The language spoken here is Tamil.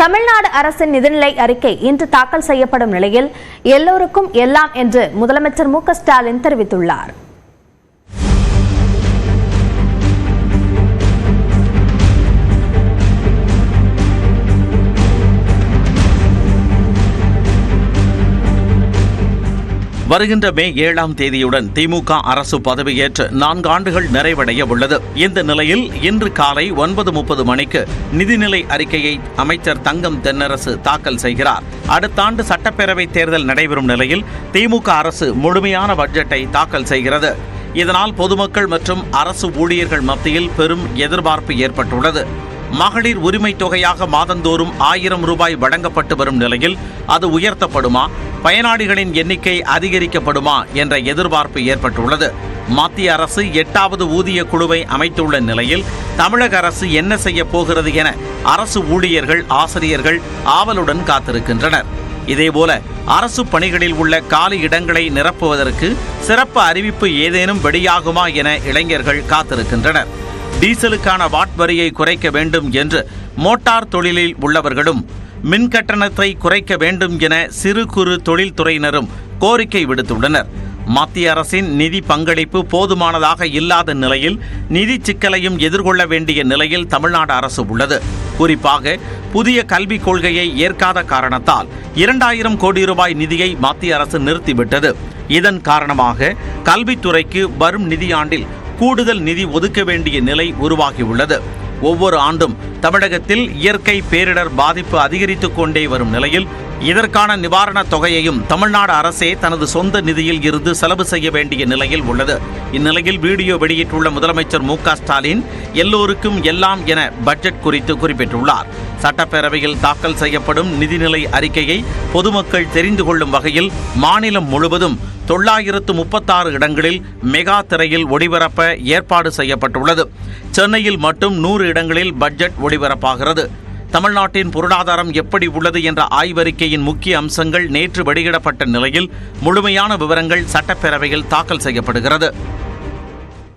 தமிழ்நாடு அரசின் நிதிநிலை அறிக்கை இன்று தாக்கல் செய்யப்படும் நிலையில் எல்லோருக்கும் எல்லாம் என்று முதலமைச்சர் மு க ஸ்டாலின் தெரிவித்துள்ளார். வருகின்ற மே 7ஆம் தேதியுடன் திமுக அரசு பதவியேற்று 4 ஆண்டுகள் நிறைவடைய உள்ளது. இந்த நிலையில் இன்று காலை 9:30 மணிக்கு நிதிநிலை அறிக்கையை அமைச்சர் தங்கம் தென்னரசு தாக்கல் செய்கிறார். அடுத்த ஆண்டு சட்டப்பேரவை தேர்தல் நடைபெறும் நிலையில் திமுக அரசு முழுமையான பட்ஜெட்டை தாக்கல் செய்கிறது. இதனால் பொதுமக்கள் மற்றும் அரசு ஊழியர்கள் மத்தியில் பெரும் எதிர்பார்ப்பு ஏற்பட்டுள்ளது. மகளிர் உரிமை தொகையாக மாதந்தோறும் 1000 ரூபாய் வழங்கப்பட்டு வரும் நிலையில் அது உயர்த்தப்படுமா, பயனாளிகளின் எண்ணிக்கை அதிகரிக்கப்படுமா என்ற எதிர்பார்ப்பு ஏற்பட்டுள்ளது. மத்திய அரசு 8வது ஊதிய குழுவை அமைத்துள்ள நிலையில் தமிழக அரசு என்ன செய்ய போகிறது என அரசு ஊழியர்கள், ஆசிரியர்கள் ஆவலுடன் காத்திருக்கின்றனர். இதேபோல அரசு பணிகளில் உள்ள காலி இடங்களை நிரப்புவதற்கு சிறப்பு அறிவிப்பு ஏதேனும் வெளியாகுமா என இளைஞர்கள் காத்திருக்கின்றனர். டீசலுக்கான வாட் வரியை குறைக்க வேண்டும் என்று மோட்டார் தொழிலில் உள்ளவர்களும், மின் கட்டணத்தை குறைக்க வேண்டும் என சிறு குறு தொழில்துறையினரும் கோரிக்கை விடுத்துள்ளனர். மத்திய அரசின் நிதி பங்களிப்பு போதுமானதாக இல்லாத நிலையில் நிதி சிக்கலையும் எதிர்கொள்ள வேண்டிய நிலையில் தமிழ்நாடு அரசு உள்ளது. குறிப்பாக புதிய கல்விக் கொள்கையை ஏற்காத காரணத்தால் 2000 கோடி ரூபாய் நிதியை மத்திய அரசு நிறுத்திவிட்டது. இதன் காரணமாக கல்வித்துறைக்கு வரும் நிதியாண்டில் கூடுதல் நிதி ஒதுக்க வேண்டிய நிலை உருவாகியுள்ளது. ஒவ்வொரு ஆண்டும் தமிழகத்தில் இயற்கை பேரிடர் பாதிப்பு அதிகரித்துக் கொண்டே வரும் நிலையில் இதற்கான நிவாரணத் தொகையையும் தமிழ்நாடு அரசே தனது சொந்த நிதியில் இருந்து செலவு செய்ய வேண்டிய நிலையில் உள்ளது. இந்நிலையில் வீடியோ வெளியிட்டுள்ள முதலமைச்சர் மு க ஸ்டாலின் எல்லோருக்கும் எல்லாம் என பட்ஜெட் குறித்து குறிப்பிட்டுள்ளார். சட்டப்பேரவையில் தாக்கல் செய்யப்படும் நிதிநிலை அறிக்கையை பொதுமக்கள் தெரிந்து கொள்ளும் வகையில் மாநிலம் முழுவதும் 936 இடங்களில் மெகா திரையில் ஒளிபரப்ப ஏற்பாடு செய்யப்பட்டுள்ளது. சென்னையில் மட்டும் 100 இடங்களில் பட்ஜெட் ஒளிபரப்பாகிறது. தமிழ்நாட்டின் பொருளாதாரம் எப்படி உள்ளது என்ற ஆய்வறிக்கையின் முக்கிய அம்சங்கள் நேற்று வெளியிடப்பட்ட நிலையில் முழுமையான விவரங்கள் சட்டப்பேரவையில் தாக்கல் செய்யப்படுகிறது.